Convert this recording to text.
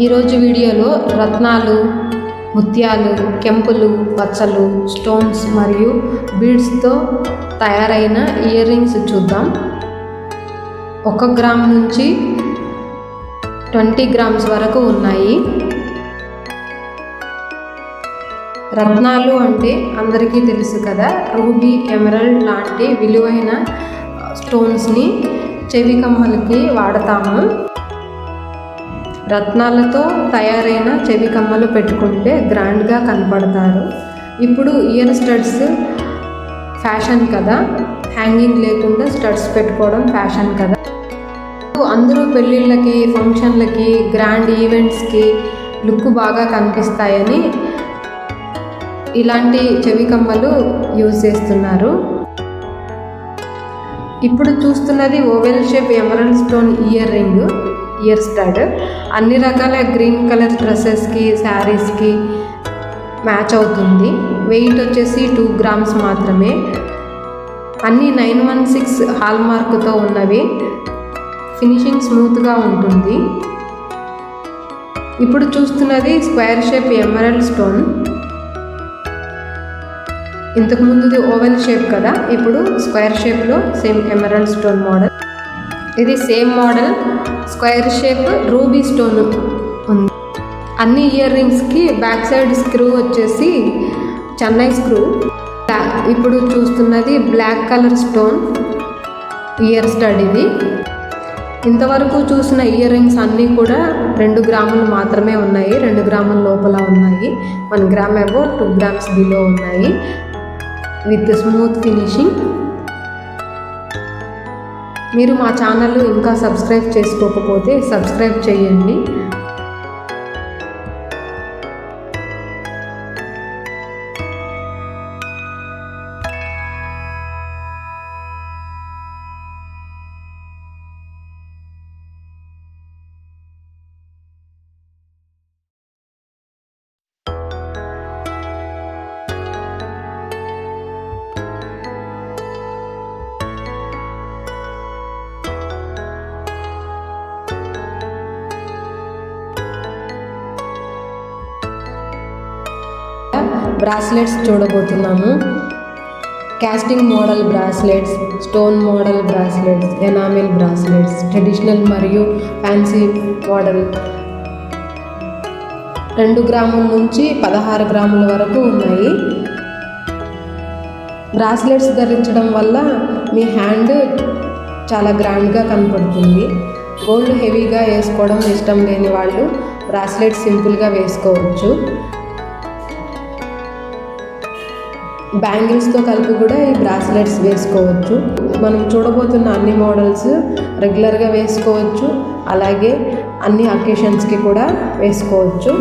ఈరోజు వీడియోలో రత్నాలు, ముత్యాలు, కెంపులు, పచ్చలు, స్టోన్స్ మరియు బీడ్స్తో తయారైన ఇయర్ రింగ్స్ చూద్దాం. 1 గ్రామ్ నుంచి 20 గ్రామ్స్ వరకు ఉన్నాయి. రత్నాలు అంటే అందరికీ తెలుసు కదా, రూబీ, ఎమరల్డ్ లాంటి విలువైన స్టోన్స్ని చెవి కమ్మలకి వాడతాము. రత్నాలతో తయారైన చెవి కమ్మలు పెట్టుకుంటే గ్రాండ్గా కనపడతారు. ఇప్పుడు ఇయర్ స్టడ్స్ ఫ్యాషన్ కదా, హ్యాంగింగ్ లేకుండా స్టడ్స్ పెట్టుకోవడం ఫ్యాషన్ కదా. అందరూ పెళ్ళిళ్ళకి, ఫంక్షన్లకి, గ్రాండ్ ఈవెంట్స్కి లుక్ బాగా కనిపిస్తాయని ఇలాంటి చెవి కమ్మలు యూజ్ చేస్తున్నారు. ఇప్పుడు చూస్తున్నది oval shape emerald stone ear ring, ear stud. అన్ని రకాల గ్రీన్ కలర్ డ్రెస్సెస్కి, శారీస్కి మ్యాచ్ అవుతుంది. వెయిట్ వచ్చేసి 2 గ్రామ్స్ మాత్రమే. అన్నీ 916 హాల్ మార్క్తో ఉన్నవి. ఫినిషింగ్ స్మూత్గా ఉంటుంది. ఇప్పుడు చూస్తున్నది స్క్వేర్ షేప్ ఎమరల్డ్ స్టోన్. ఇంతకుముందుది ఓవెల్ షేప్ కదా, ఇప్పుడు స్క్వేర్ షేప్లో సేమ్ ఎమరల్డ్ స్టోన్ మోడల్. ఇది same model square shape ruby stone ఉంది. అన్ని ఇయర్ రింగ్స్కి బ్యాక్ సైడ్ స్క్రూ వచ్చేసి చెన్నై స్క్రూ. ఇప్పుడు చూస్తున్నది black colour stone ear stud. ఇది ఇంతవరకు చూసిన ఇయర్ రింగ్స్ అన్నీ కూడా 2 గ్రాములు మాత్రమే ఉన్నాయి. 2 గ్రాముల లోపల ఉన్నాయి. 1 గ్రామ్ అబౌ 2 గ్రామ్స్ బిలో ఉన్నాయి విత్ స్మూత్ ఫినిషింగ్. మీరు మా ఛానల్ ఇంకా సబ్స్క్రైబ్ చేసుకోకపోతే సబ్స్క్రైబ్ చేయండి. బ్రాస్లెట్స్ చూడబోతున్నాము. Casting model bracelets, stone model bracelets, enamel bracelets, traditional మరియు ఫ్యాన్సీ మోడల్ 2 గ్రాముల నుంచి 16 గ్రాముల వరకు ఉన్నాయి. బ్రాస్లెట్స్ ధరించడం వల్ల మీ హ్యాండ్ చాలా గ్రాండ్గా కనపడుతుంది. గోల్డ్ హెవీగా వేసుకోవడం ఇష్టం లేని వాళ్ళు బ్రాస్లెట్స్ సింపుల్గా వేసుకోవచ్చు. బ్యాంగిల్స్తో కలిపి కూడా ఈ బ్రాస్లెట్స్ వేసుకోవచ్చు. మనం చూడబోతున్న అన్ని మోడల్స్ రెగ్యులర్గా వేసుకోవచ్చు, అలాగే అన్ని అకేషన్స్కి కూడా వేసుకోవచ్చు.